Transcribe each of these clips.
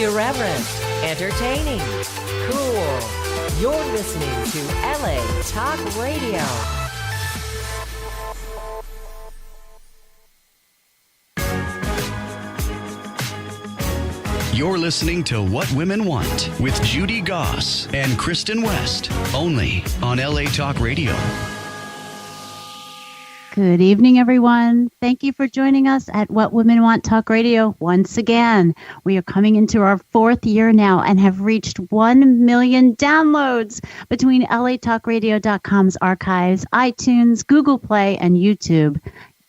Irreverent, entertaining, cool. You're listening to LA Talk Radio. You're listening to What Women Want with Judy Goss and Kristin West, only on LA Talk Radio. Good evening, everyone. Thank you for joining us at What Women Want Talk Radio once again. We are coming into our fourth year now and have reached 1 million downloads between latalkradio.com's archives, iTunes, Google Play, and YouTube.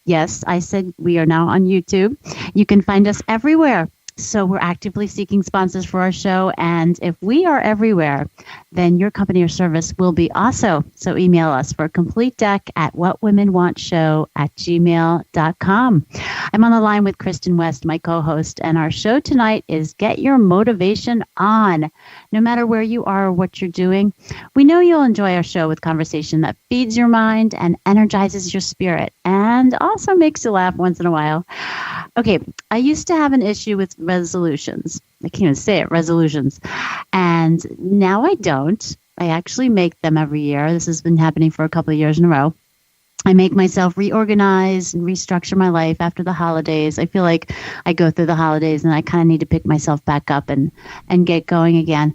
Yes, I said we are now on YouTube. You can find us everywhere. So we're actively seeking sponsors for our show. And if we are everywhere, then your company or service will be also. So email us for a complete deck at whatwomenwantshow@gmail.com. I'm on the line with Kristin West, my co-host, and our show tonight is Get Your Motivation On. No matter where you are or what you're doing, we know you'll enjoy our show with conversation that feeds your mind and energizes your spirit and also makes you laugh once in a while. Okay, I used to have an issue with resolutions. I can't even say it, resolutions. And now I don't. I actually make them every year. This has been happening for a couple of years in a row. I make myself reorganize and restructure my life after the holidays. I feel like I go through the holidays and I kind of need to pick myself back up and get going again.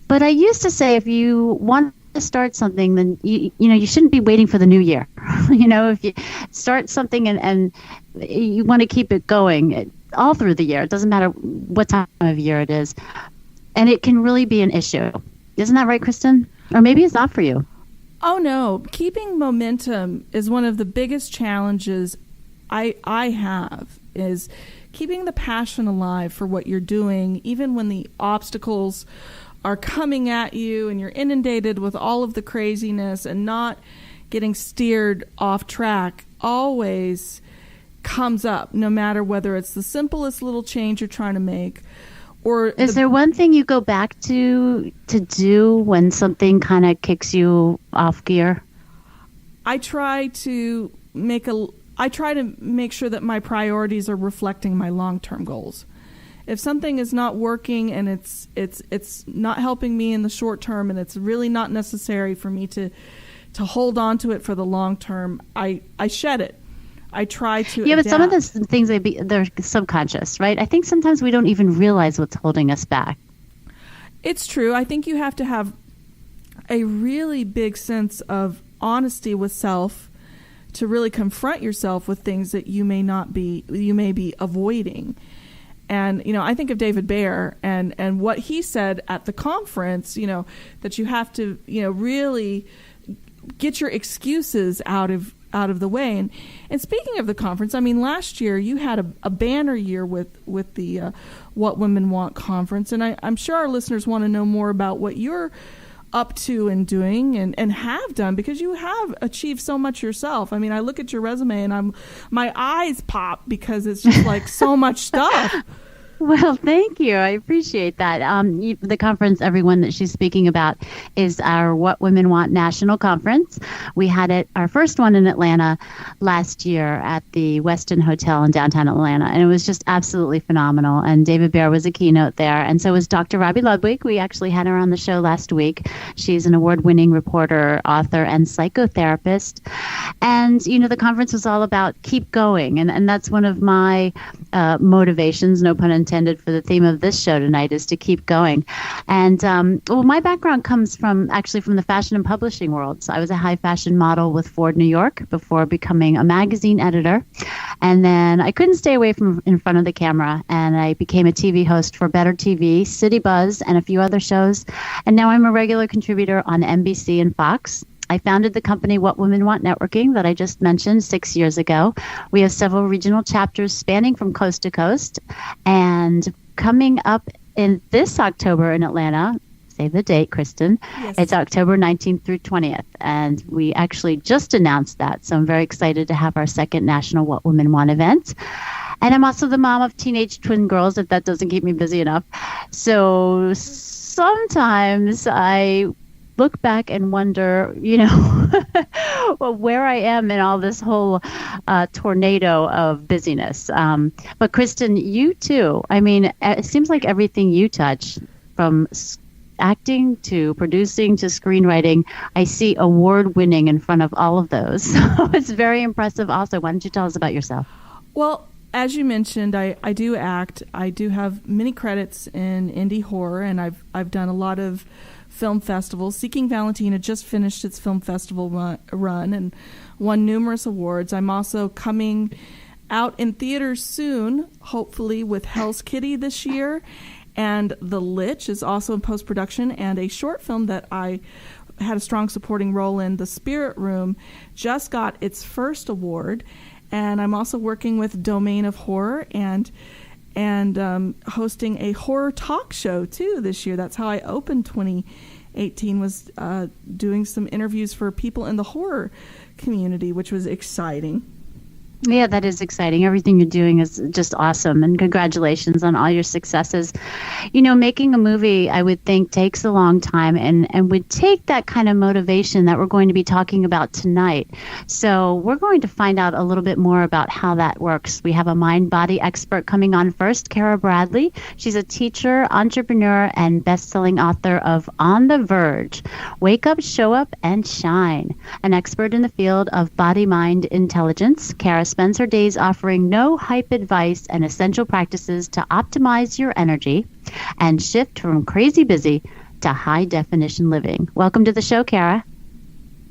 But I used to say if you want to start something, then you shouldn't be waiting for the new year. If you start something and you want to keep it going all through the year, it doesn't matter what time of year it is, and it can really be an issue. Isn't that right, Kristin? Or maybe it's not for you. Oh no, keeping momentum is one of the biggest challenges I have, is keeping the passion alive for what you're doing, even when the obstacles are coming at you and you're inundated with all of the craziness, and not getting steered off track always comes up, no matter whether it's the simplest little change you're trying to make. Or is there one thing you go back to do when something kind of kicks you off gear? I try to make sure that my priorities are reflecting my long-term goals. If something is not working and it's not helping me in the short term, and it's really not necessary for me to hold on to it for the long term, I shed it. I try to adapt. But some of the things, they're subconscious, right? I think sometimes we don't even realize what's holding us back. It's true. I think you have to have a really big sense of honesty with self to really confront yourself with things that you may be avoiding. And, I think of David Bayer and what he said at the conference, that you have to, really get your excuses out of the way. And speaking of the conference, last year you had a banner year with the What Women Want conference. And I'm sure our listeners want to know more about what you're up to and doing and have done, because you have achieved so much yourself. I look at your resume and my eyes pop, because it's just like so much stuff. Well, thank you. I appreciate that. The conference, everyone that she's speaking about, is our What Women Want National Conference. We had our first one in Atlanta last year at the Westin Hotel in downtown Atlanta, and it was just absolutely phenomenal. And David Bayer was a keynote there, and so was Dr. Robbie Ludwig. We actually had her on the show last week. She's an award-winning reporter, author, and psychotherapist. And, the conference was all about keep going, and that's one of my motivations, no pun intended, for the theme of this show tonight, is to keep going. And my background comes from the fashion and publishing world. So I was a high fashion model with Ford New York before becoming a magazine editor, and then I couldn't stay away from in front of the camera, and I became a TV host for Better TV, City Buzz, and a few other shows. And now I'm a regular contributor on NBC and Fox. I founded the company What Women Want Networking that I just mentioned 6 years ago. We have several regional chapters spanning from coast to coast. And coming up in this October in Atlanta, say the date, Kristin, yes. It's October 19th through 20th. And we actually just announced that. So I'm very excited to have our second National What Women Want event. And I'm also the mom of teenage twin girls, if that doesn't keep me busy enough. So sometimes I look back and wonder, well, where I am in all this whole tornado of busyness. But Kristin, you too. I mean, it seems like everything you touch, from acting to producing to screenwriting, I see award winning in front of all of those. So it's very impressive also. Why don't you tell us about yourself? Well, as you mentioned, I do act. I do have many credits in indie horror, and I've done a lot of film festivals. Seeking Valentina just finished its film festival run and won numerous awards. I'm also coming out in theaters soon, hopefully with Hell's Kitty this year, and The Lich is also in post-production, and a short film that I had a strong supporting role in, The Spirit Room, just got its first award. And I'm also working with Domain of Horror and hosting a horror talk show too this year. That's how I opened 2018, was doing some interviews for people in the horror community, which was exciting. Yeah, that is exciting. Everything you're doing is just awesome, and congratulations on all your successes. Making a movie, I would think, takes a long time and would take that kind of motivation that we're going to be talking about tonight. So we're going to find out a little bit more about how that works. We have a mind-body expert coming on first, Cara Bradley. She's a teacher, entrepreneur, and best-selling author of On the Verge, Wake Up, Show Up, and Shine. An expert in the field of body-mind intelligence, Cara spends her days offering no-hype advice and essential practices to optimize your energy and shift from crazy busy to high-definition living. Welcome to the show, Cara.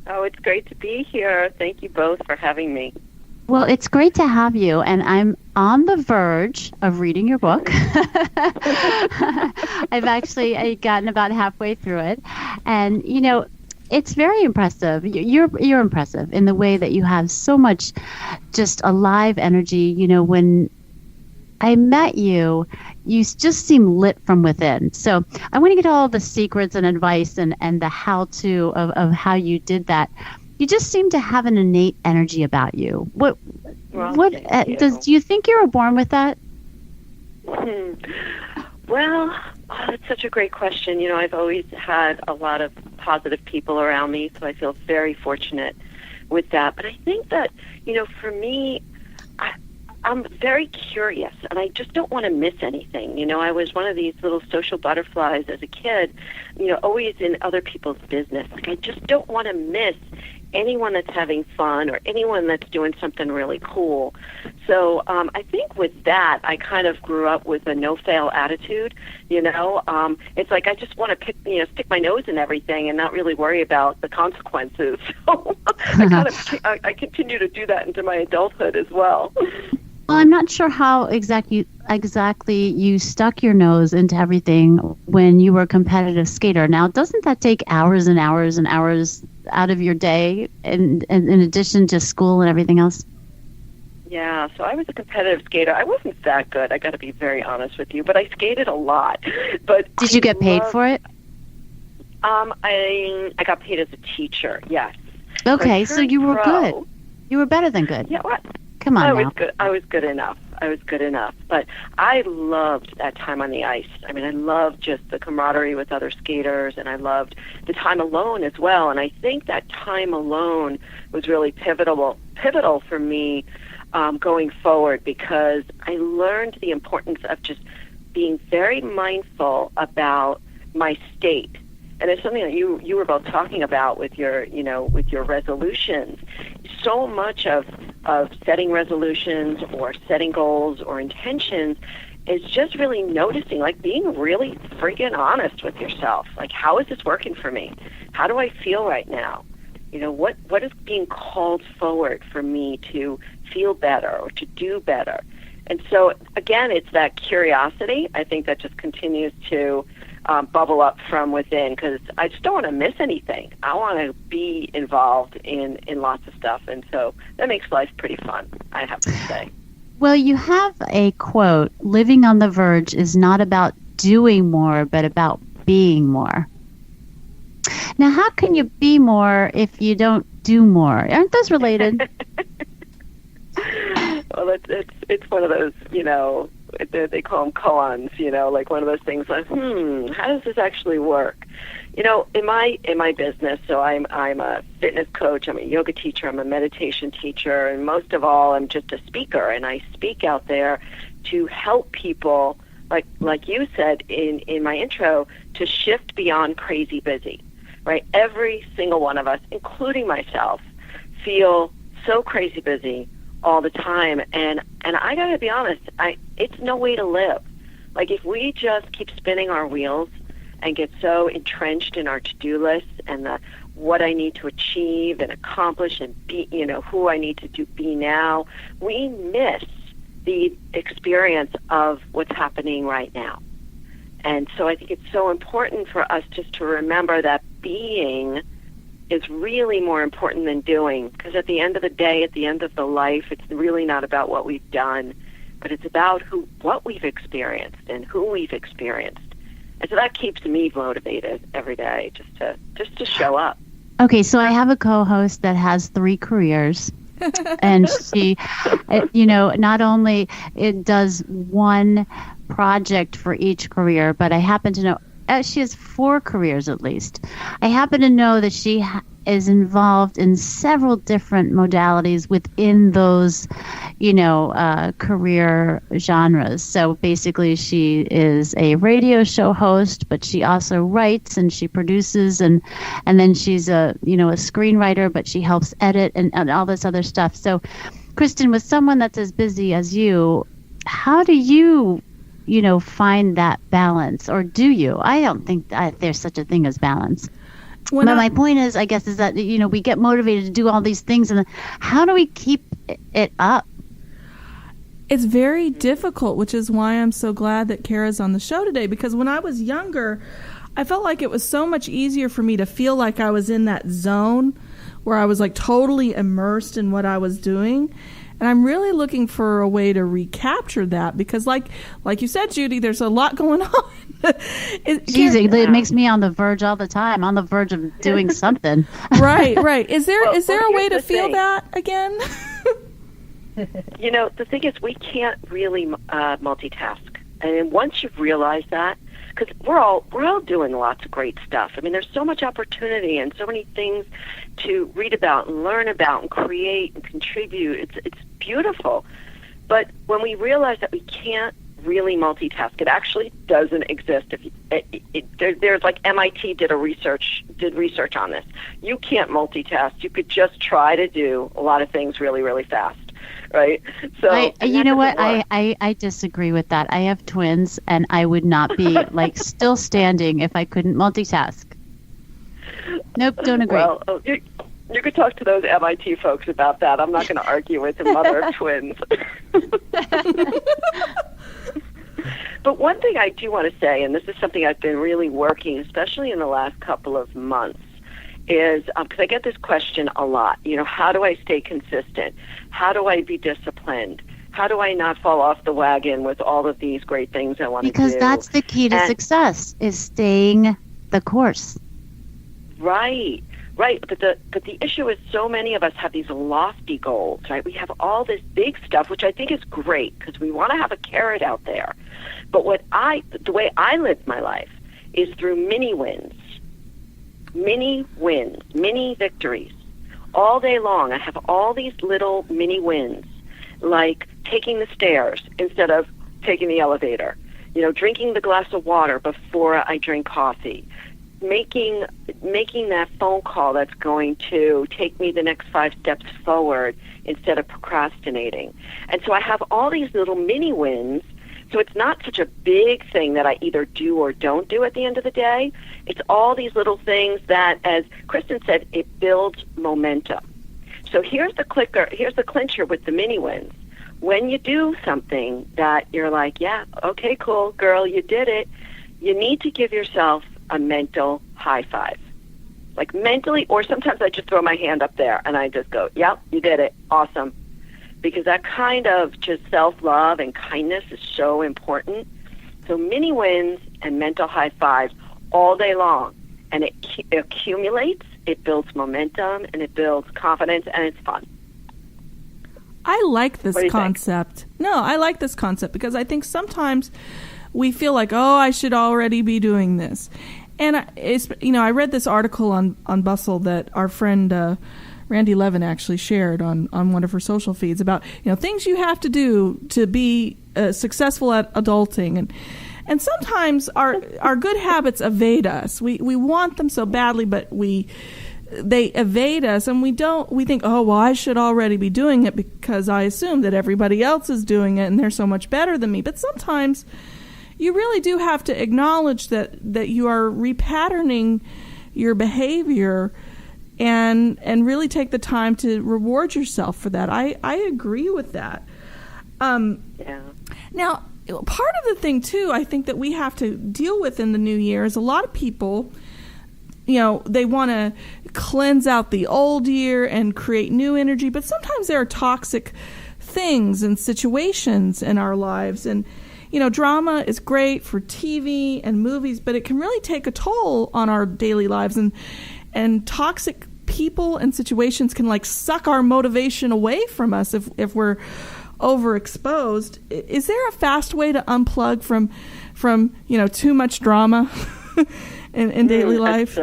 Oh, it's great to be here. Thank you both for having me. Well, it's great to have you, and I'm on the verge of reading your book. I've actually gotten about halfway through it, and it's very impressive. You're impressive in the way that you have so much just alive energy. When I met you, you just seem lit from within. So I want to get all the secrets and advice and the how-to of how you did that. You just seem to have an innate energy about you. Do you think you were born with that? Well, that's such a great question. I've always had a lot of positive people around me, so I feel very fortunate with that. But I think that, for me, I'm very curious, and I just don't want to miss anything. I was one of these little social butterflies as a kid, always in other people's business. Like, I just don't want to miss anyone that's having fun or anyone that's doing something really cool. So I think with that, I kind of grew up with a no-fail attitude. It's like I just want to stick my nose in everything and not really worry about the consequences. So I continue to do that into my adulthood as well. Well, I'm not sure how exactly you stuck your nose into everything when you were a competitive skater. Now, doesn't that take hours and hours and hours out of your day, in addition to school and everything else? Yeah, so I was a competitive skater. I wasn't that good, I got to be very honest with you, but I skated a lot. But did you get paid for it? I got paid as a teacher, yes. Okay, so you were good. You were better than good. Yeah, what? Come on I now. was good. I was good enough. But I loved that time on the ice. I mean, I loved just the camaraderie with other skaters, and I loved the time alone as well. And I think that time alone was really pivotal for me going forward, because I learned the importance of just being very mindful about my state. And it's something that you were both talking about with your resolutions. So much of setting resolutions or setting goals or intentions is just really noticing, like being really freaking honest with yourself. Like, how is this working for me? How do I feel right now? What is being called forward for me to feel better or to do better? And so, again, it's that curiosity, I think, that just continues to bubble up from within, because I just don't want to miss anything. I want to be involved in lots of stuff, and so that makes life pretty fun, I have to say. Well, you have a quote, living on the verge is not about doing more, but about being more. Now, how can you be more if you don't do more? Aren't those related? Well, it's one of those, they call them koans, like one of those things like, how does this actually work? In my business, so I'm a fitness coach, I'm a yoga teacher, I'm a meditation teacher, and most of all, I'm just a speaker, and I speak out there to help people, like you said in my intro, to shift beyond crazy busy, right? Every single one of us, including myself, feel so crazy busy all the time, and I gotta be honest, it's no way to live. Like, if we just keep spinning our wheels and get so entrenched in our to-do lists and what I need to achieve and accomplish and be, who I need to be now, we miss the experience of what's happening right now. And so I think it's so important for us just to remember that being is really more important than doing, because at the end of the day, at the end of the life, it's really not about what we've done, but it's about what we've experienced and who we've experienced. And so that keeps me motivated every day, just to show up. Okay, so I have a co-host that has 3 careers, and she, not only it does one project for each career, but I happen to know she has 4 careers at least. I happen to know that she is involved in several different modalities within those, career genres. So basically, she is a radio show host, but she also writes and she produces, and then she's a screenwriter, but she helps edit and all this other stuff. So, Kristin, with someone that's as busy as you, how do you find that balance, or do you? I don't think there's such a thing as balance. My point is, I guess, is that, we get motivated to do all these things, and how do we keep it up? It's very difficult, which is why I'm so glad that Cara's on the show today, because when I was younger, I felt like it was so much easier for me to feel like I was in that zone where I was like totally immersed in what I was doing. And I'm really looking for a way to recapture that, because like you said, Judy, there's a lot going on. It makes me on the verge all the time, on the verge of doing something. Right. Is there a way to feel that again? The thing is, we can't really multitask. And once you've realized that, because we're all doing lots of great stuff. I mean, there's so much opportunity and so many things to read about and learn about and create and contribute. It's beautiful. But when we realize that we can't really multitask, it actually doesn't exist. There's like MIT did research on this. You can't multitask. You could just try to do a lot of things really, really fast. Right. So you know what? I disagree with that. I have twins, and I would not be still standing if I couldn't multitask. Nope, don't agree. Well, you could talk to those MIT folks about that. I'm not going to argue with the mother of twins. But one thing I do want to say, and this is something I've been really working, especially in the last couple of months, is because I get this question a lot. How do I stay consistent? How do I be disciplined? How do I not fall off the wagon with all of these great things I want to do? Because that's the key to success, is staying the course. Right. But the issue is, so many of us have these lofty goals, right? We have all this big stuff, which I think is great because we want to have a carrot out there. But the way I live my life is through mini wins, mini victories. All day long, I have all these little mini wins, like taking the stairs instead of taking the elevator, drinking the glass of water before I drink coffee, making that phone call that's going to take me the next 5 steps forward instead of procrastinating. And so I have all these little mini wins. So it's not such a big thing that I either do or don't do at the end of the day. It's all these little things that, as Kristin said, it builds momentum. So here's the clincher with the mini wins. When you do something that you're like, yeah, okay, cool, girl, you did it, you need to give yourself a mental high five. Like mentally, or sometimes I just throw my hand up there and I just go, yep, you did it, awesome. Because that kind of just self-love and kindness is so important. So mini wins and mental high fives all day long. And it accumulates, it builds momentum, and it builds confidence, and it's fun. I like this concept. No, I like this concept because I think sometimes we feel like, oh, I should already be doing this. And I read this article on Bustle that our friend Randy Levin actually shared on one of her social feeds about things you have to do to be successful at adulting, and sometimes our good habits evade us. We want them so badly, but they evade us, and we think, oh well, I should already be doing it because I assume that everybody else is doing it and they're so much better than me. But sometimes you really do have to acknowledge that you are repatterning your behavior and really take the time to reward yourself for that. I agree with that. Yeah. Now, part of the thing, too, I think that we have to deal with in the new year is a lot of people, they want to cleanse out the old year and create new energy, but sometimes there are toxic things and situations in our lives. And, drama is great for TV and movies, but it can really take a toll on our daily lives. And toxic people and situations can suck our motivation away from us if we're overexposed. Is there a fast way to unplug from too much drama in daily life?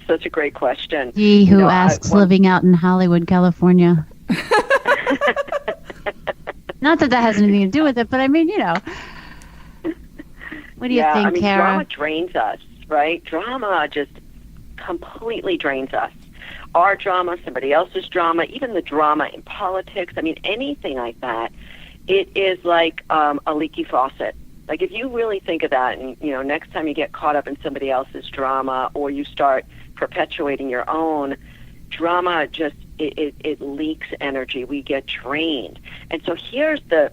Such a great question. He who asks, living out in Hollywood, California. Not that has anything to do with it, but I mean, what do you think, Cara? Drama drains us, right? Drama just completely drains us. Our drama, somebody else's drama, even the drama in politics, anything like that, it is like a leaky faucet. Like, if you really think of that, and, next time you get caught up in somebody else's drama or you start perpetuating your own, drama just, it leaks energy. We get drained. And so here's the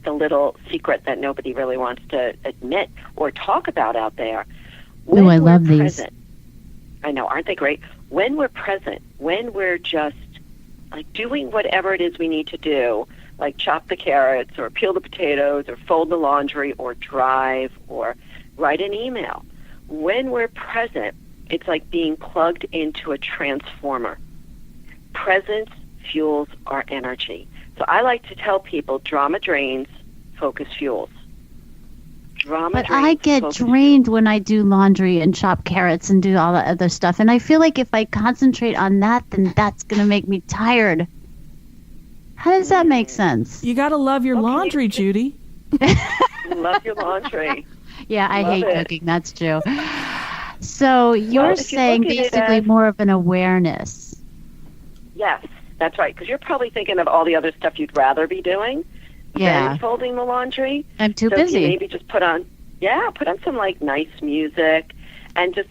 little secret that nobody really wants to admit or talk about out there. Oh, I love these. I know, aren't they great? When we're present, when we're just doing whatever it is we need to do, like chop the carrots or peel the potatoes or fold the laundry or drive or write an email. When we're present, it's like being plugged into a transformer. Presence fuels our energy. So I like to tell people drama drains, focus fuels. But I get drained when I do laundry and chop carrots and do all that other stuff. And I feel like if I concentrate on that, then that's going to make me tired. How does that make sense? You got to love your laundry, Judy. Love your laundry. Yeah, I hate cooking. That's true. So you're saying basically more of an awareness. Yes, that's right. Because you're probably thinking of all the other stuff you'd rather be doing. Yeah. Folding the laundry. I'm too busy. You maybe just put on some nice music and just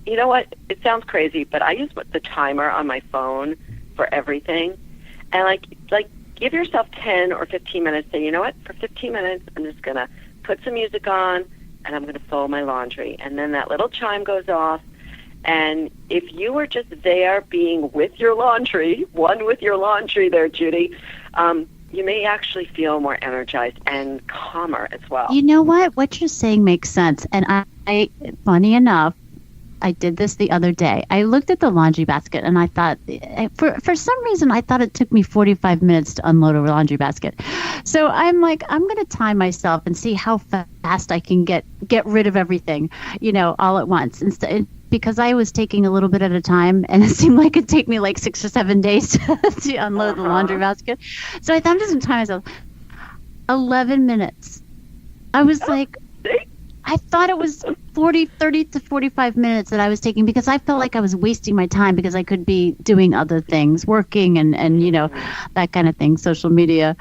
you know what? It sounds crazy, but I use the timer on my phone for everything. And give yourself 10 or 15 minutes. Say, you know what? For 15 minutes, I'm just going to put some music on and I'm going to fold my laundry. And then that little chime goes off. And if you were just there being with your laundry, one with your laundry there, Judy, you may actually feel more energized and calmer as well. You know what? What you're saying makes sense. And I funny enough, I did this the other day. I looked at the laundry basket and I thought, for some reason, I thought it took me 45 minutes to unload a laundry basket. So I'm like, I'm going to time myself and see how fast I can get rid of everything, all at once. Instead, because I was taking a little bit at a time, and it seemed like it'd take me 6 or 7 days to unload the laundry basket. So I thought I'm just going to time myself. 11 minutes. I was I thought it was 30 to 45 minutes that I was taking because I felt like I was wasting my time because I could be doing other things, working and that kind of thing, social media.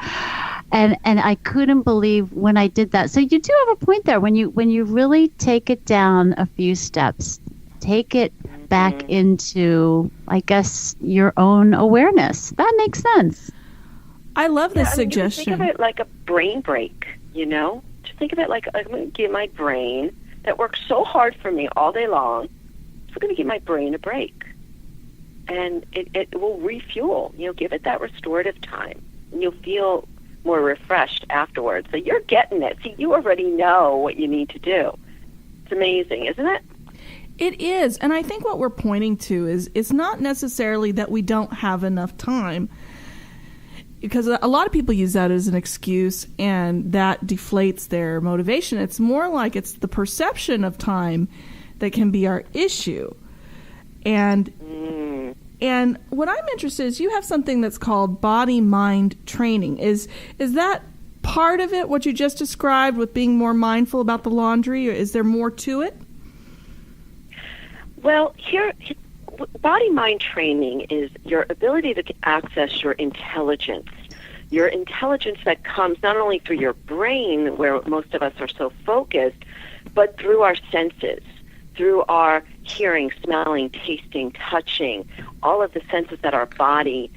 And I couldn't believe when I did that. So you do have a point there. When you really take it down a few steps, take it back into, I guess, your own awareness. That makes sense. I love this suggestion. Think of it like a brain break, Just think of it like I'm going to give my brain that works so hard for me all day long. I'm going to give my brain a break. And it will refuel. Give it that restorative time. And you'll feel more refreshed afterwards. So you're getting it. See, you already know what you need to do. It's amazing, isn't it? It is. And I think what we're pointing to is it's not necessarily that we don't have enough time. because a lot of people use that as an excuse, and that deflates their motivation. It's more like it's the perception of time that can be our issue. And what I'm interested in is you have something that's called body-mind training. Is that part of it, what you just described with being more mindful about the laundry, or is there more to it? Well, body-mind training is your ability to access your intelligence that comes not only through your brain, where most of us are so focused, but through our senses, through our hearing, smelling, tasting, touching, all of the senses that our body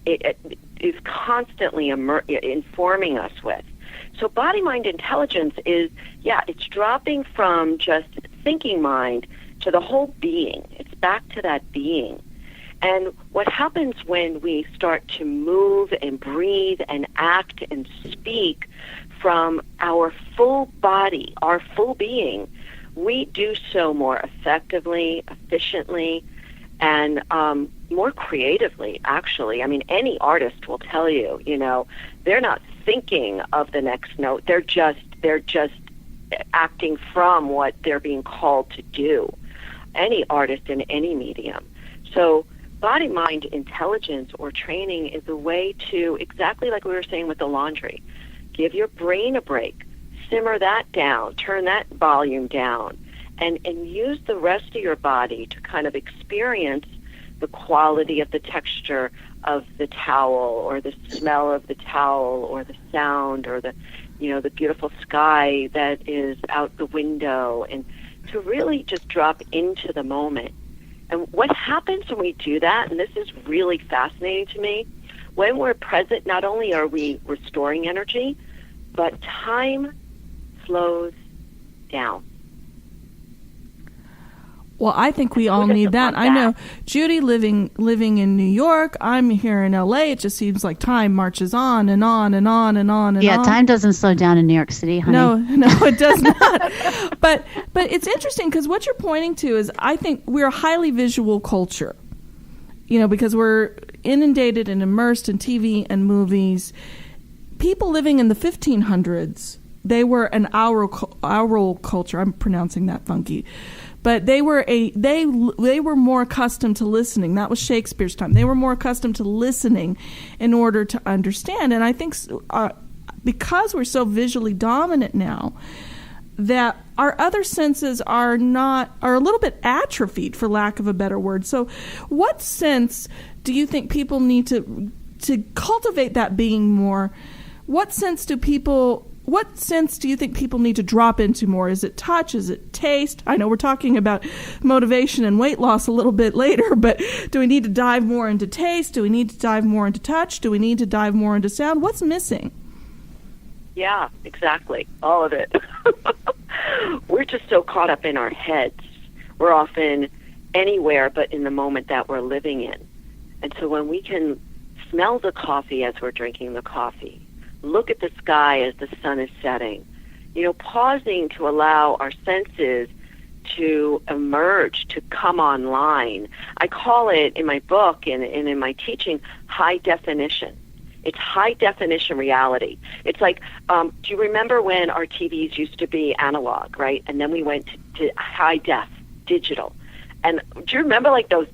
it is constantly informing us with. So body-mind intelligence is, it's dropping from just thinking mind to the whole being. It's back to that being. And what happens when we start to move and breathe and act and speak from our full body, our full being, we do so more effectively, efficiently, and more creatively, actually. I mean, any artist will tell you, they're not thinking of the next note. They're just acting from what they're being called to do. Any artist in any medium. So body-mind intelligence or training is a way to, exactly like we were saying with the laundry, give your brain a break, simmer that down, turn that volume down, and use the rest of your body to kind of experience the quality of the texture of the towel, or the smell of the towel, or the sound, or the beautiful sky that is out the window, and to really just drop into the moment. And what happens when we do that, and this is really fascinating to me, when we're present, not only are we restoring energy, but time slows down. Well, I think we all need that. I know Judy living in New York. I'm here in LA. It just seems like time marches on and on and on and on and on. Yeah, time doesn't slow down in New York City, honey. No, it does not. But it's interesting because what you're pointing to is, I think we're a highly visual culture. Because we're inundated and immersed in TV and movies. People living in the 1500s, they were an oral culture. I'm pronouncing that funky. But they were more accustomed to listening. That was Shakespeare's time. They were more accustomed to listening in order to understand. And I think because we're so visually dominant now, that our other senses are a little bit atrophied, for lack of a better word. So, what sense do you think people need to cultivate that being more? What sense do you think people need to drop into more? Is it touch? Is it taste? I know we're talking about motivation and weight loss a little bit later, but do we need to dive more into taste? Do we need to dive more into touch? Do we need to dive more into sound? What's missing? Yeah, exactly. All of it. We're just so caught up in our heads. We're often anywhere but in the moment that we're living in. And so when we can smell the coffee as we're drinking the coffee, look at the sky as the sun is setting, pausing to allow our senses to emerge, to come online. I call it in my book and in my teaching, high definition. It's high definition reality. It's like, do you remember when our TVs used to be analog, right? And then we went to high def, digital. And do you remember those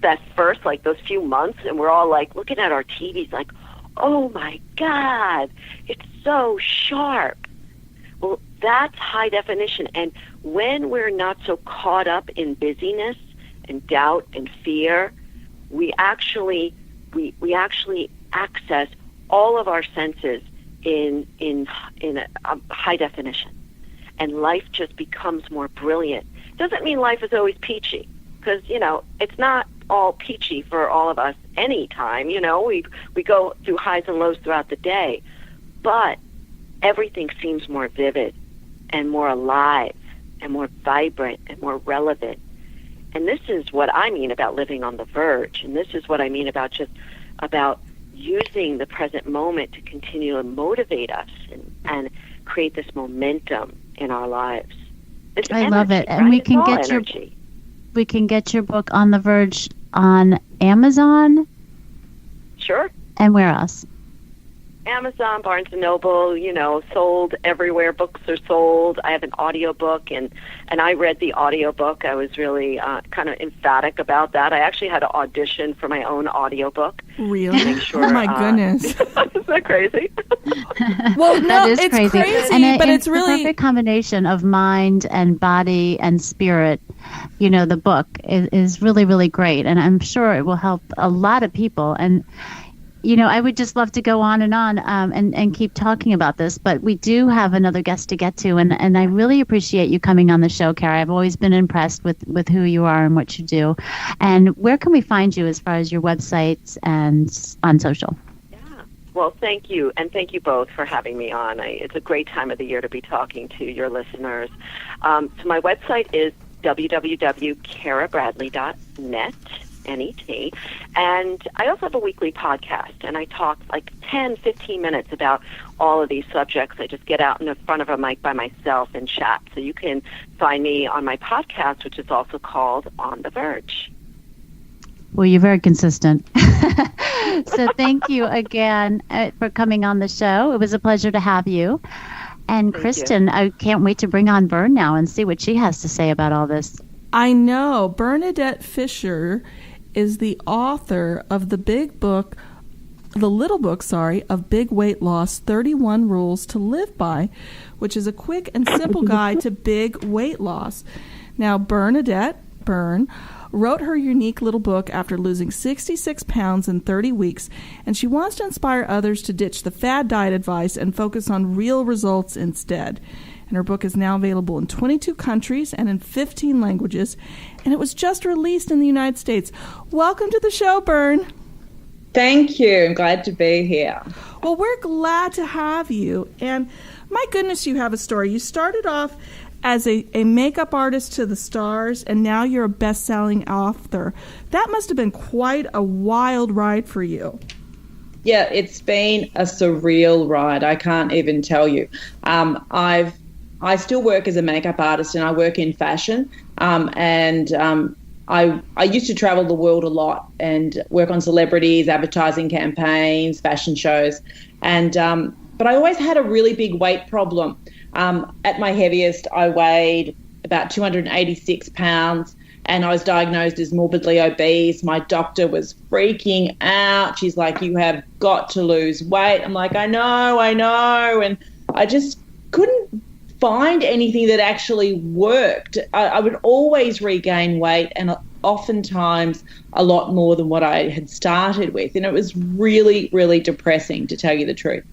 few months, and we're all like looking at our TVs like, oh my God, it's so sharp. Well, that's high definition. And when we're not so caught up in busyness and doubt and fear, we actually access all of our senses in a high definition. And life just becomes more brilliant. Doesn't mean life is always peachy, because, it's not all peachy for all of us anytime. We go through highs and lows throughout the day, but everything seems more vivid and more alive and more vibrant and more relevant. And this is what I mean about living on the verge, and this is what I mean about using the present moment to continue to motivate us and create this momentum in our lives. I love it. And we can get your book On the Verge on Amazon. Sure. And where else? Amazon, Barnes & Noble, sold everywhere. Books are sold. I have an audiobook, and I read the audiobook. I was really kind of emphatic about that. I actually had to audition for my own audiobook. Really? To make sure, oh, my goodness. Isn't that crazy? Well, that is it's crazy. but it's really the perfect combination of mind and body and spirit. The book is really, really great, and I'm sure it will help a lot of people. And I would just love to go on and keep talking about this, but we do have another guest to get to, and I really appreciate you coming on the show, Cara. I've always been impressed with who you are and what you do. And where can we find you as far as your websites and on social? Well, thank you, and thank you both for having me on. It's a great time of the year to be talking to your listeners. So my website is www.carabradley.net, N-E-T, and I also have a weekly podcast, and I talk like 10, 15 minutes about all of these subjects. I just get out in front of a mic by myself and chat. So you can find me on my podcast, which is also called On the Verge. Well, you're very consistent. So thank you again for coming on the show. It was a pleasure to have you. And Thank Kristin, you. I can't wait to bring on Bern now and see what she has to say about all this. I know. Bernadette Fisher is the author of the little book, of Big Weight Loss, 31 Rules to Live By, which is a quick and simple guide to big weight loss. Now, Bernadette wrote her unique little book after losing 66 pounds in 30 weeks, and she wants to inspire others to ditch the fad diet advice and focus on real results instead. And her book is now available in 22 countries and in 15 languages, and it was just released in the United States. Welcome to the show, Bern. Thank you. I'm glad to be here. Well, we're glad to have you, and my goodness, you have a story. You started off as a makeup artist to the stars, and now you're a best-selling author. That must have been quite a wild ride for you. Yeah, it's been a surreal ride. I can't even tell you. I still work as a makeup artist, and I work in fashion. I used to travel the world a lot and work on celebrities, advertising campaigns, fashion shows, but I always had a really big weight problem. At my heaviest, I weighed about 286 pounds, and I was diagnosed as morbidly obese. My doctor was freaking out. She's like, "You have got to lose weight." I'm like, I know. And I just couldn't find anything that actually worked. I would always regain weight, and oftentimes a lot more than what I had started with. And it was really, really depressing, to tell you the truth.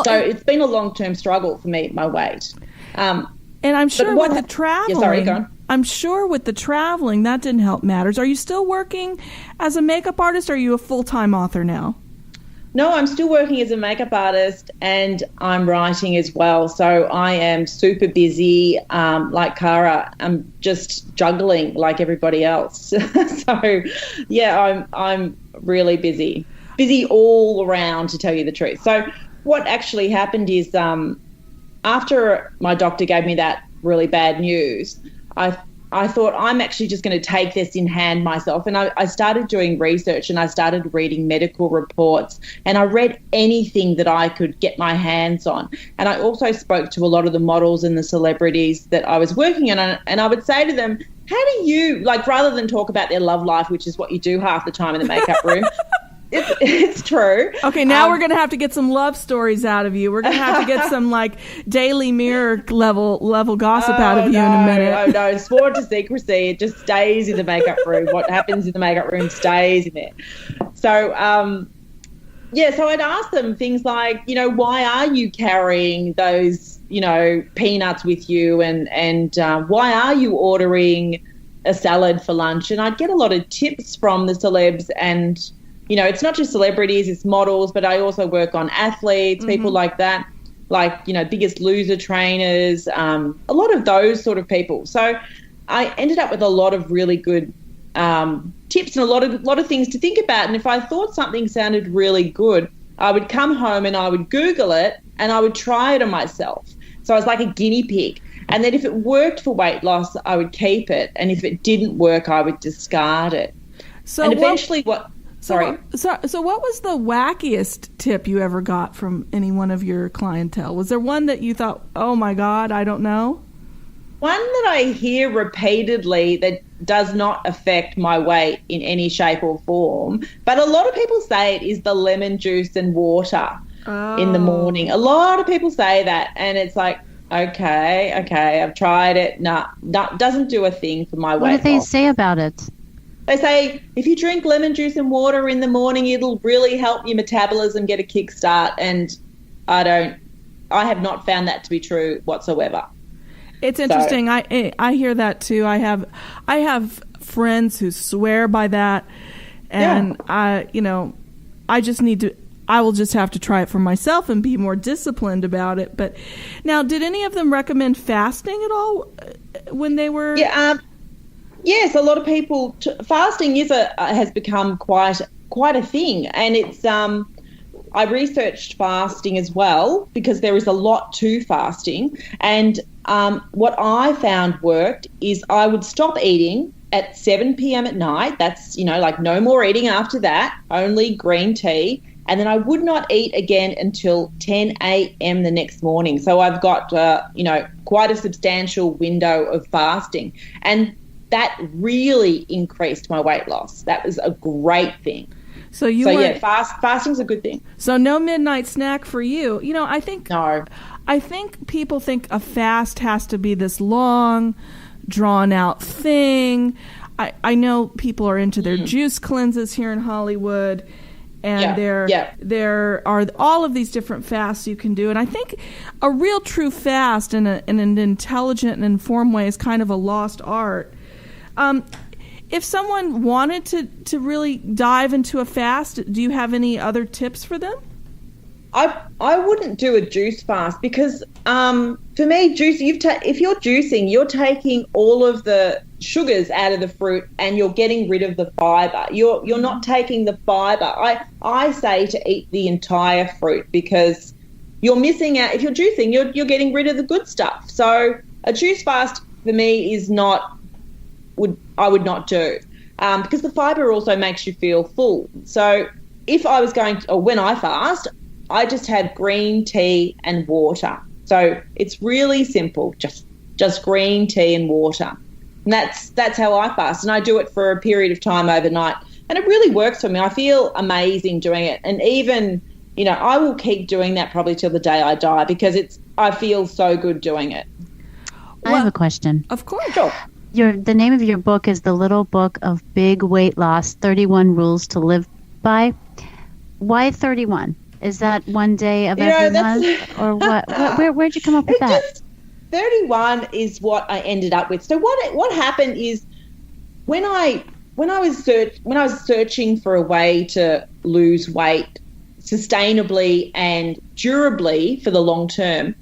So it's been a long-term struggle for me, my weight. And I'm sure with the traveling, yeah, sorry, go on. I'm sure with the traveling, that didn't help matters. Are you still working as a makeup artist, or are you a full-time author now? No, I'm still working as a makeup artist, and I'm writing as well. So I am super busy, like Cara. I'm just juggling like everybody else. So, yeah, I'm really busy all around, to tell you the truth. So what actually happened is after my doctor gave me that really bad news, I thought, I'm actually just going to take this in hand myself. And I started doing research, and I started reading medical reports, and I read anything that I could get my hands on. And I also spoke to a lot of the models and the celebrities that I was working on, and I would say to them, how do you, rather than talk about their love life, which is what you do half the time in the makeup room, It's true. Okay, now we're going to have to get some love stories out of you. We're going to have to get some Daily Mirror level gossip out of you in a minute. Oh no, sworn to secrecy. It just stays in the makeup room. What happens in the makeup room stays in there. So so I'd ask them things like, why are you carrying those, peanuts with you, and why are you ordering a salad for lunch? And I'd get a lot of tips from the celebs, and it's not just celebrities, it's models, but I also work on athletes, people like that, Biggest Loser trainers, a lot of those sort of people. So I ended up with a lot of really good tips and a lot of things to think about. And if I thought something sounded really good, I would come home and I would Google it and I would try it on myself. So I was like a guinea pig. And then if it worked for weight loss, I would keep it. And if it didn't work, I would discard it. So and eventually Sorry. So what was the wackiest tip you ever got from any one of your clientele? Was there one that you thought, oh my God, I don't know? One that I hear repeatedly that does not affect my weight in any shape or form, but a lot of people say it, is the lemon juice and water in the morning. A lot of people say that, and it's like, okay, I've tried it. No, doesn't do a thing for my weight. What do they say about it? They say if you drink lemon juice and water in the morning, it'll really help your metabolism get a kickstart, and I have not found that to be true whatsoever. It's interesting. So, I hear that too. I have friends who swear by that, and I will just have to try it for myself and be more disciplined about it. But now, did any of them recommend fasting at all when they were? Yeah. Yes, a lot of people. Fasting has become quite a thing, and it's. I researched fasting as well because there is a lot to fasting, and what I found worked is I would stop eating at 7 p.m. at night. That's, like no more eating after that, only green tea. And then I would not eat again until 10 a.m. the next morning. So I've got, quite a substantial window of fasting. And that really increased my weight loss. That was a great thing. Fasting's a good thing. So no midnight snack for you. I think no. I think people think a fast has to be this long, drawn out thing. I know people are into their juice cleanses here in Hollywood, and there are all of these different fasts you can do. And I think a real true fast in an intelligent and informed way is kind of a lost art. If someone wanted to really dive into a fast, do you have any other tips for them? I wouldn't do a juice fast because for me, if you're juicing, you're taking all of the sugars out of the fruit and you're getting rid of the fibre. You're not taking the fibre. I say to eat the entire fruit because you're missing out. If you're juicing, you're getting rid of the good stuff. So a juice fast for me I would not do because the fibre also makes you feel full. So if I was when I fast, I just have green tea and water. So it's really simple, just green tea and water. And that's how I fast. And I do it for a period of time overnight. And it really works for me. I feel amazing doing it. And even, I will keep doing that probably till the day I die because I feel so good doing it. I have a question. Of course. Sure. The name of your book is The Little Book of Big Weight Loss, 31 Rules to Live By. Why 31? Is that one day of every month, or what? Where'd you come up with that? 31 is what I ended up with. So what happened is when I was searching for a way to lose weight sustainably and durably for the long term,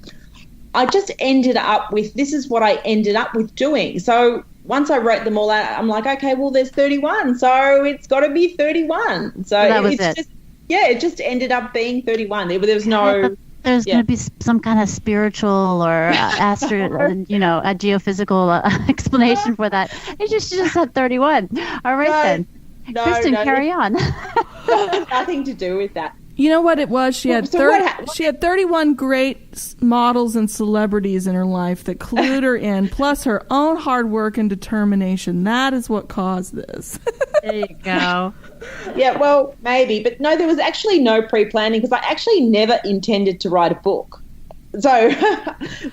I just ended up with this is what I ended up with doing. So once I wrote them all out, I'm like, okay, well, there's 31, so it's got to be 31. So that was it. It just ended up being 31. There was no. There's going to be some kind of spiritual or a geophysical explanation for that. She just had 31. All right, then. Kristin, carry on. Nothing to do with that. You know what it was? She had 31 great models and celebrities in her life that clued her in, plus her own hard work and determination. That is what caused this. There you go. Yeah, well, maybe. But no, there was actually no pre-planning because I actually never intended to write a book. So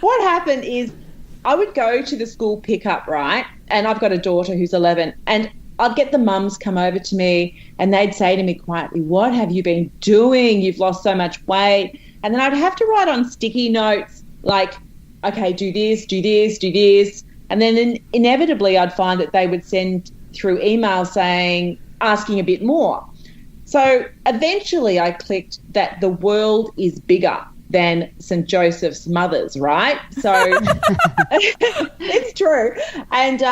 what happened is I would go to the school pickup, right? And I've got a daughter who's 11, and I'd get the mums come over to me and they'd say to me quietly, what have you been doing? You've lost so much weight. And then I'd have to write on sticky notes like, okay, do this, do this, do this. And then inevitably I'd find that they would send through email asking a bit more. So eventually I clicked that the world is bigger than St. Joseph's Mothers, right? So it's true. And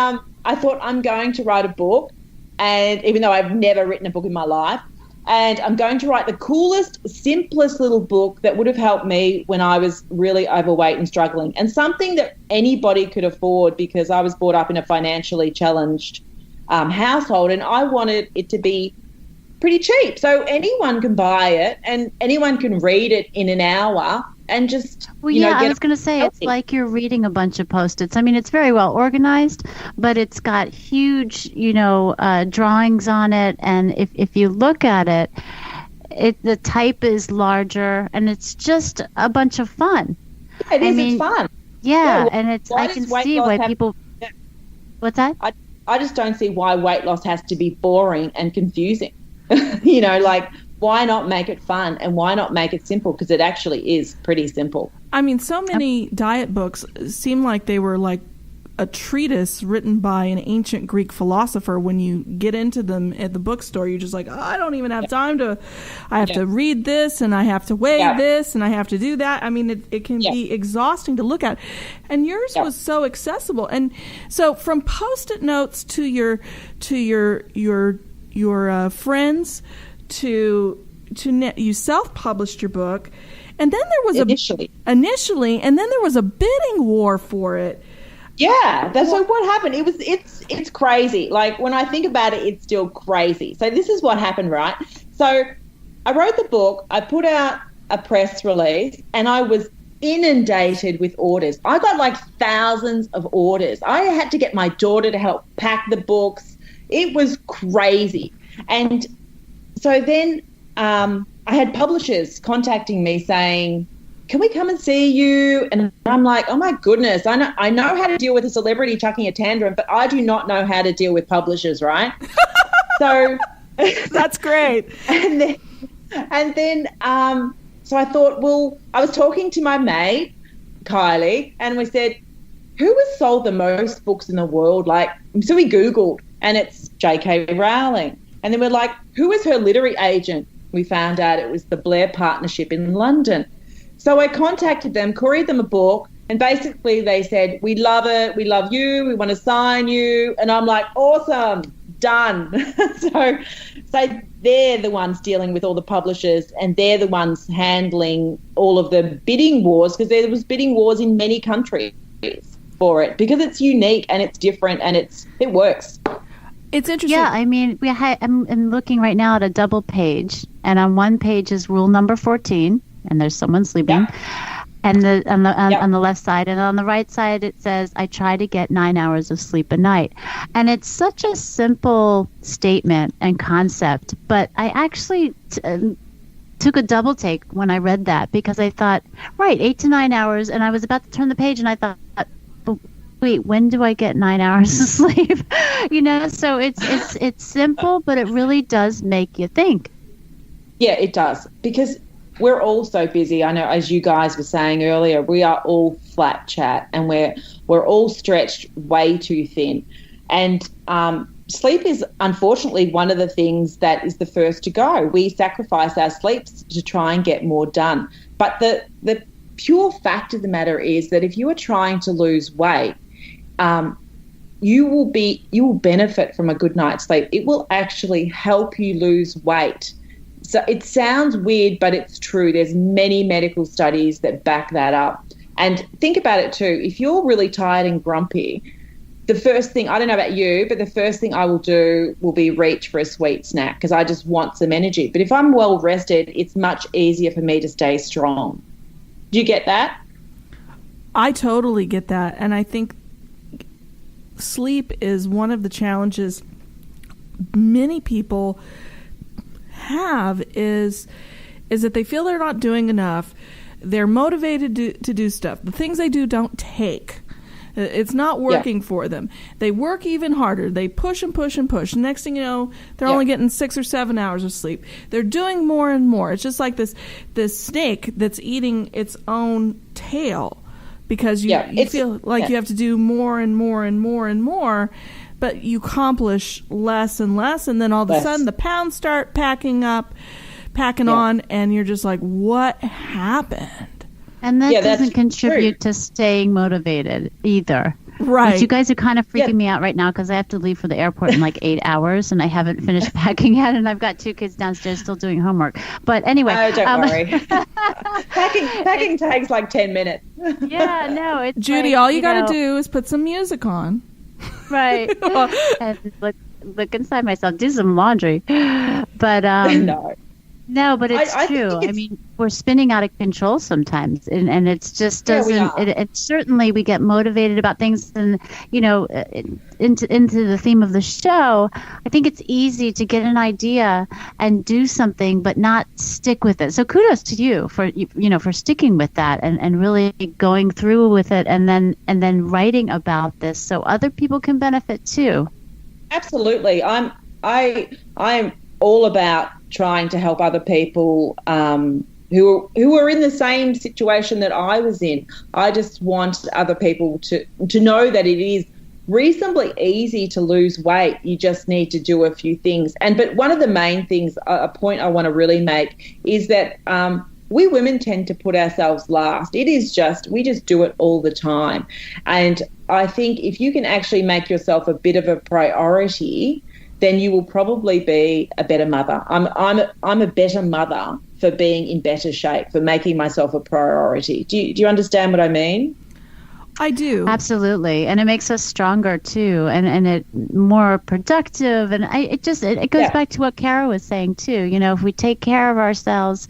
I thought I'm going to write a book, and even though I've never written a book in my life, and I'm going to write the coolest, simplest little book that would have helped me when I was really overweight and struggling, and something that anybody could afford because I was brought up in a financially challenged household, and I wanted it to be pretty cheap. So anyone can buy it and anyone can read it in an hour and just, I was going to say, it's like you're reading a bunch of Post-its. I mean, it's very well organized, but it's got huge, drawings on it. And if you look at it, the type is larger and it's just a bunch of fun. Yeah, it's fun. Yeah, and I can see why people... Yeah. What's that? I just don't see why weight loss has to be boring and confusing. Why not make it fun and why not make it simple? Because it actually is pretty simple. I mean, so many diet books seem like they were like a treatise written by an ancient Greek philosopher. When you get into them at the bookstore, you're just like, I don't even have time to, I have to read this and I have to weigh this and I have to do that. I mean, it can be exhausting to look at. And yours was so accessible. And so from Post-it notes to your friends, to you self-published your book, and then there was initially, and then there was a bidding war for it. Yeah, that's like what happened. It's crazy. Like when I think about it, it's still crazy. So this is what happened, right? So I wrote the book, I put out a press release, and I was inundated with orders. I got like thousands of orders. I had to get my daughter to help pack the books. It was crazy. And so then I had publishers contacting me saying, can we come and see you? And I'm like, oh my goodness, I know how to deal with a celebrity chucking a tantrum, but I do not know how to deal with publishers, right? So that's great. And then so I thought, well, I was talking to my mate, Kylie, and we said, who has sold the most books in the world? So we Googled, and it's J.K. Rowling. And then we're like, who is her literary agent? We found out it was the Blair Partnership in London. So I contacted them, couried them a book, and basically they said, we love it, we love you, we want to sign you. And I'm like, awesome, done. So they're the ones dealing with all the publishers, and they're the ones handling all of the bidding wars, because there was bidding wars in many countries for it, because it's unique and it's different and it works. It's interesting. Yeah, I mean, I'm looking right now at a double page, and on one page is rule number 14, and there's someone sleeping, and on the left side, and on the right side it says, I try to get 9 hours of sleep a night. And it's such a simple statement and concept, but I actually took a double take when I read that, because I thought, right, 8 to 9 hours, and I was about to turn the page, and I thought, wait, when do I get 9 hours of sleep? So it's simple, but it really does make you think. Yeah, it does, because we're all so busy. I know, as you guys were saying earlier, we are all flat chat, and we're all stretched way too thin. And sleep is unfortunately one of the things that is the first to go. We sacrifice our sleeps to try and get more done. But the pure fact of the matter is that if you are trying to lose weight, you will benefit from a good night's sleep. It will actually help you lose weight. So it sounds weird, but it's true. There's many medical studies that back that up. And think about it too. If you're really tired and grumpy, the first thing, I don't know about you, but the first thing I will do will be reach for a sweet snack, because I just want some energy. But if I'm well rested, it's much easier for me to stay strong. Do you get that? I totally get that. And I think sleep is one of the challenges many people have is that they feel they're not doing enough. They're motivated to do stuff. The things they do don't take. It's not working for them. They work even harder. They push and push and push. Next thing you know, they're only getting 6 or 7 hours of sleep. They're doing more and more. It's just like this snake that's eating its own tail, because you feel like you have to do more and more and more and more, but you accomplish less and less, and then all of a sudden the pounds start packing on, and you're just like, what happened? And that doesn't contribute to staying motivated either. Right. But you guys are kind of freaking me out right now, because I have to leave for the airport in like 8 hours, and I haven't finished packing yet, and I've got 2 kids downstairs still doing homework. But anyway. Oh, don't worry. Packing takes like 10 minutes. Yeah, no. It's Judy, like, all you got to do is put some music on. Right. look inside myself, do some laundry. But no, but it's true. I mean, we're spinning out of control sometimes, and it's just doesn't. It certainly we get motivated about things, and into the theme of the show. I think it's easy to get an idea and do something, but not stick with it. So kudos to you for for sticking with that and really going through with it, and then writing about this so other people can benefit too. Absolutely, I'm all about trying to help other people who are in the same situation that I was in. I just want other people to know that it is reasonably easy to lose weight. You just need to do a few things. But one of the main things, a point I want to really make, is that we women tend to put ourselves last. We just do it all the time. And I think if you can actually make yourself a bit of a priority, then you will probably be a better mother. I'm a better mother for being in better shape, for making myself a priority. Do you understand what I mean? I do. Absolutely. And it makes us stronger too, and it more productive. And it goes back to what Cara was saying too. If we take care of ourselves,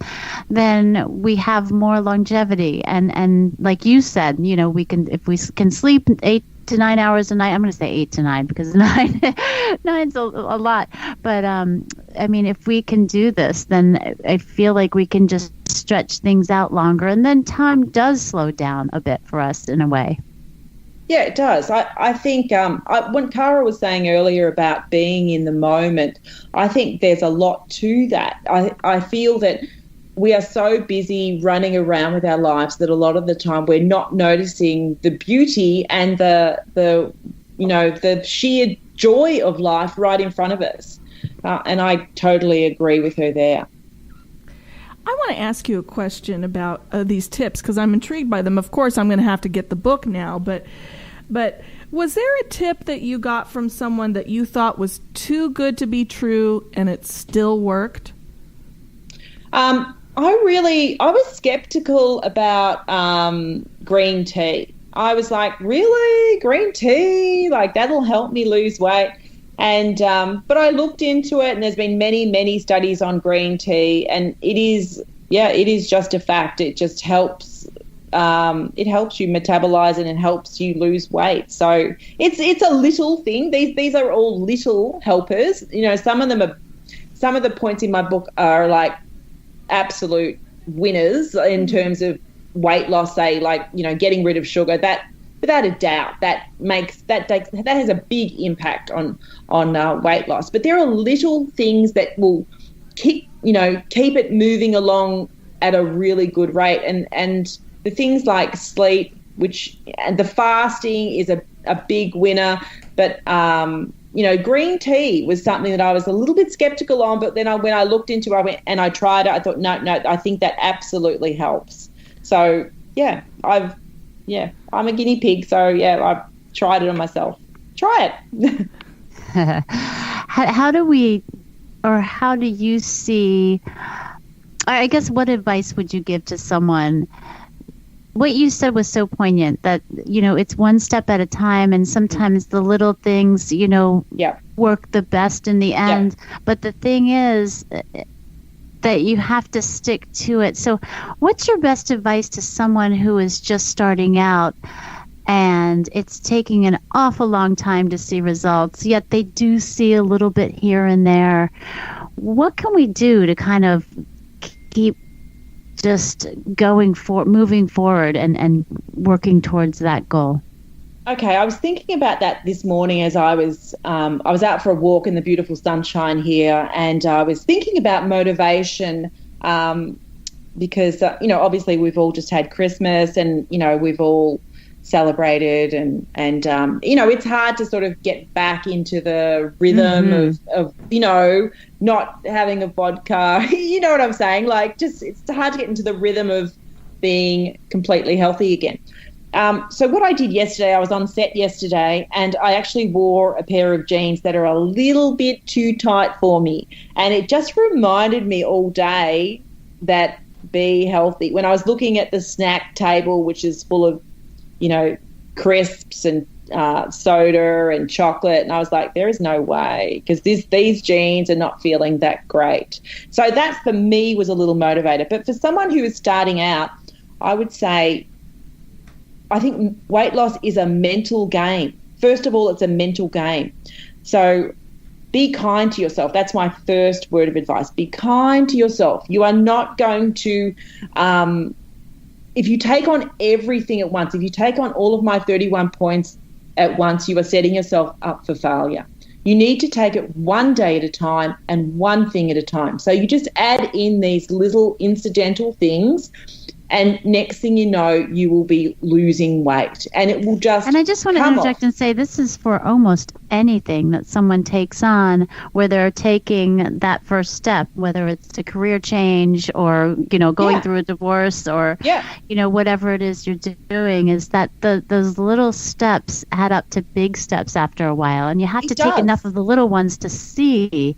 then we have more longevity. And like you said, if we can sleep 8 to 9 hours a night. I'm going to say 8 to 9 because nine's a lot. But I mean, if we can do this, then I feel like we can just stretch things out longer, and then time does slow down a bit for us in a way. Yeah, it does. I think when Cara was saying earlier about being in the moment, I think there's a lot to that. I feel that we are so busy running around with our lives that a lot of the time we're not noticing the beauty and the sheer joy of life right in front of us. And I totally agree with her there. I want to ask you a question about these tips because I'm intrigued by them. Of course, I'm going to have to get the book now, but was there a tip that you got from someone that you thought was too good to be true and it still worked? I was skeptical about green tea. I was like, really? Green tea? Like, that'll help me lose weight? And but I looked into it, and there's been many, many studies on green tea, and it is just a fact. It just helps. It helps you metabolize and it helps you lose weight. So it's a little thing. These are all little helpers. Some of the points in my book are like absolute winners in terms of weight loss. Say like getting rid of sugar. That without a doubt that has a big impact on weight loss. But there are little things that will keep it moving along at a really good rate, and the things like sleep, and the fasting is a big winner. But green tea was something that I was a little bit skeptical on, but then when I looked into it, I went and I tried it. I thought, no, I think that absolutely helps. So I'm a guinea pig. So I've tried it on myself. Try it. How do you see, I guess, what advice would you give to someone? What you said was so poignant that, it's one step at a time, and sometimes the little things, work the best in the end. Yeah. But the thing is that you have to stick to it. So what's your best advice to someone who is just starting out and it's taking an awful long time to see results, yet they do see a little bit here and there? What can we do to kind of keep just moving forward and working towards that goal? Okay, I was thinking about that this morning as I was out for a walk in the beautiful sunshine here, and I was thinking about motivation because obviously we've all just had Christmas, and we've all celebrated, and it's hard to sort of get back into the rhythm of not having a vodka. You know what I'm saying? Like, just it's hard to get into the rhythm of being completely healthy again. So what I did yesterday, I was on set yesterday, and I actually wore a pair of jeans that are a little bit too tight for me. And it just reminded me all day that be healthy. When I was looking at the snack table, which is full of, crisps and soda and chocolate, and I was like, there is no way, because these jeans are not feeling that great. So that for me was a little motivator. But for someone who is starting out, I would say I think weight loss is a mental game. First of all, it's a mental game. So be kind to yourself. That's my first word of advice. Be kind to yourself. You are not going to, if you take on everything at once, if you take on all of my 31 points at once, you are setting yourself up for failure. You need to take it one day at a time and one thing at a time. So you just add in these little incidental things, and next thing you know, you will be losing weight, and it will just. And I just want to interject and say this is for almost anything that someone takes on, where they're taking that first step, whether it's a career change or going through a divorce or whatever it is you're doing. Is that those little steps add up to big steps after a while, and you have to take enough of the little ones to see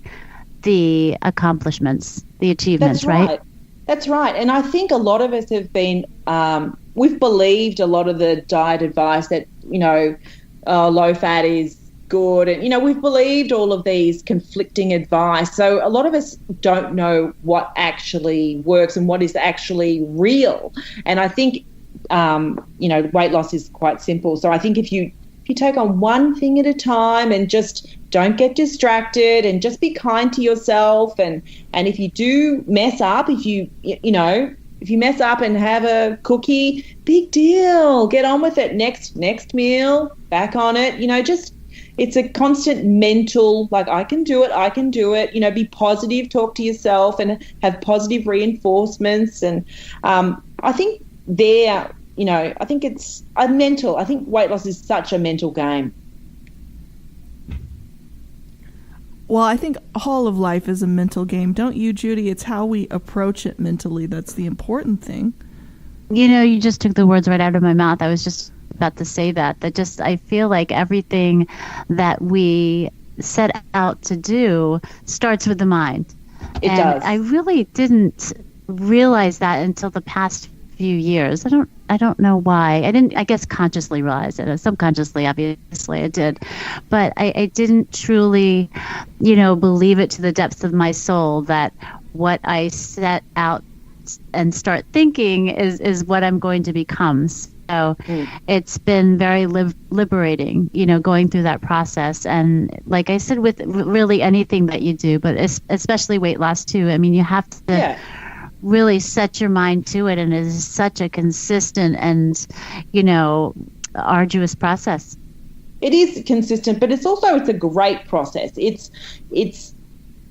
the accomplishments, the achievements. That's right. That's right. And I think a lot of us have been, we've believed a lot of the diet advice that, low fat is good. And, we've believed all of these conflicting advice. So a lot of us don't know what actually works and what is actually real. And I think, weight loss is quite simple. So I think if you take on one thing at a time and just don't get distracted and just be kind to yourself, and if you do mess up, if you mess up and have a cookie, big deal, get on with it. Next meal, back on it. It's a constant mental, like, I can do it, be positive, talk to yourself and have positive reinforcements. And I think I think it's a mental. I think weight loss is such a mental game. Well, I think all of life is a mental game. Don't you, Judy? It's how we approach it mentally that's the important thing. You just took the words right out of my mouth. I was just about to say that I feel like everything that we set out to do starts with the mind. It does. I really didn't realize that until the past few years. I don't know why. I guess consciously realize it. Subconsciously, obviously I did. But I didn't truly, believe it to the depths of my soul that what I set out and start thinking is what I'm going to become. So it's been very liberating, going through that process. And like I said, with really anything that you do, but especially weight loss too, I mean, you have to really set your mind to it, and it is such a consistent and arduous process. It is consistent, but it's a great process. I guess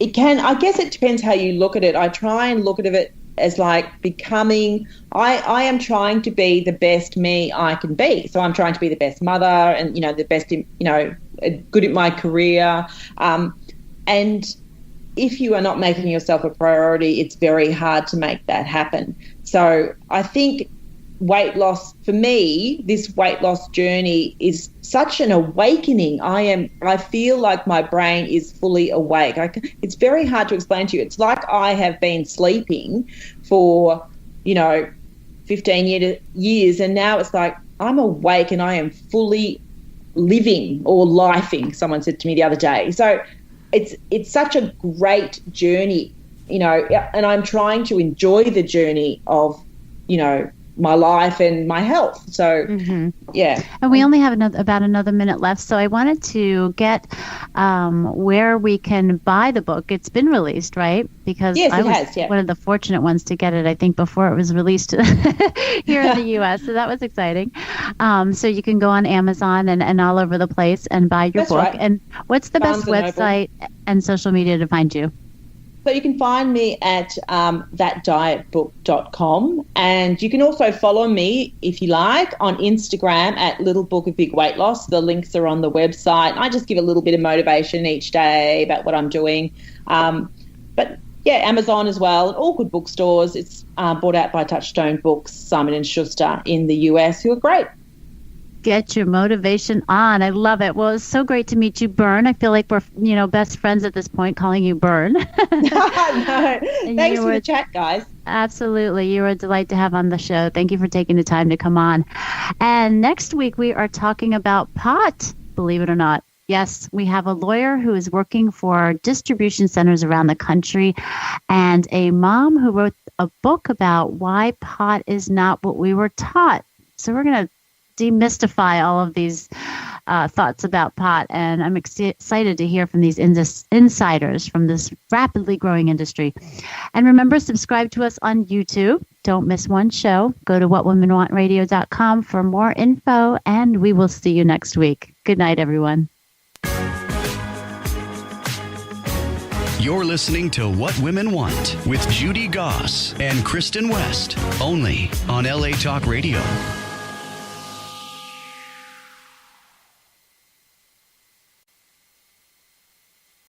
it depends how you look at it. I try and look at it as like becoming, I am trying to be the best me I can be. So I'm trying to be the best mother and the best good at my career, and if you are not making yourself a priority, it's very hard to make that happen. So I think weight loss, for me, this weight loss journey is such an awakening. I feel like my brain is fully awake. It's very hard to explain to you. It's like I have been sleeping for, 15 years, and now it's like I'm awake and I am fully living or lifing, someone said to me the other day. So it's such a great journey, and I'm trying to enjoy the journey of, my life and my health. So, yeah. And we only have about another minute left. So I wanted to get where we can buy the book. It's been released, right? Because yes, I was has. one of the fortunate ones to get it, I think, before it was released here in the U.S. So that was exciting. So you can go on Amazon and all over the place and buy your book. Right. And what's the best website and social media to find you? So you can find me at thatdietbook.com, and you can also follow me, if you like, on Instagram at Little Book of Big Weight Loss. The links are on the website. I just give a little bit of motivation each day about what I'm doing. But yeah, Amazon as well, and all good bookstores. It's bought out by Touchstone Books, Simon & Schuster in the US, who are great. Get your motivation on. I love it. Well, it's so great to meet you, Bern. I feel like we're, best friends at this point, calling you Bern. No. Thanks for the chat, guys. Absolutely. You were a delight to have on the show. Thank you for taking the time to come on. And next week, we are talking about pot, believe it or not. Yes, we have a lawyer who is working for distribution centers around the country and a mom who wrote a book about why pot is not what we were taught. So we're going to demystify all of these thoughts about pot, and I'm excited to hear from these insiders from this rapidly growing industry. And remember, subscribe to us on YouTube. Don't miss one show. Go to whatwomenwantradio.com for more info, and we will see you next week. Good night, everyone. You're listening to What Women Want with Judy Goss and Kristin West, only on LA Talk Radio.